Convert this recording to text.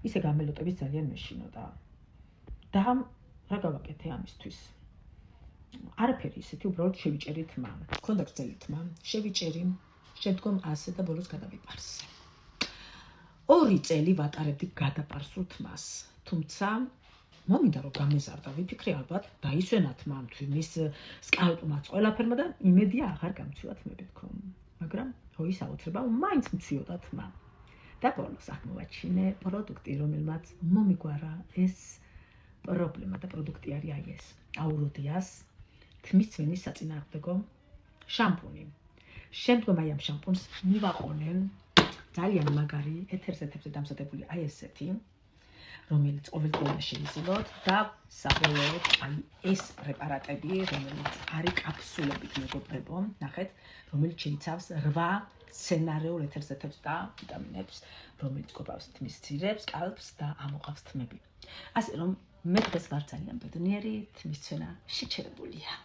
ისე გამელოტების ძალიან მეშინოდა. და რა გავაკეთე ამისთვის? არაფერი ისეთი, უბრალოდ შევიჭერით მამ. მქონდა გრძელი თმა, შევიჭერი, შემდგომ ასე და ბოლოს გადავიპარსე. 2 წელი ვატარებდი გადაპარსულ თმას, თუმცა მომინდა რომ გამეზარდა, ვიფიქრე ალბათ დაისვენა თმა მის სკალპმაც ყველაფერმა და იმედია აღარ გამცვივა თმები თქო. მაგრამ ის აუცილებლად მაინც მცვიოდა თმა. და ბოლოს აღმოვაჩინე პროდუქტი, რომელმაც მომიგვარა ეს პრობლემა და პროდუქტი არის აი ეს აუროდიას თმის ცვენის საწინააღმდეგო შამპუნი. შემდგომ აი ამ შამპუნს მივაყოლე ძალიან მაგარი ეთერზეთებზე დამზადებული აი ესეთი, რომელიც ყოველდღიურად შევიზილოთ და საბოლოოდ აი ეს პრეპარატები, რომელიც არის კაფსულებით მეგობრებო, ნახეთ, რომელიც შეიცავს 8 სცენარეულ ეთერზეთებს და ვიტამინებს, რომელიც ყოფავს თმის ძირებს, კალპს და ამოყავს თმები. ასე რომ მე დღეს ვარ ძალიან ბედნიერი, თმის ცვენა შეჩერებულია.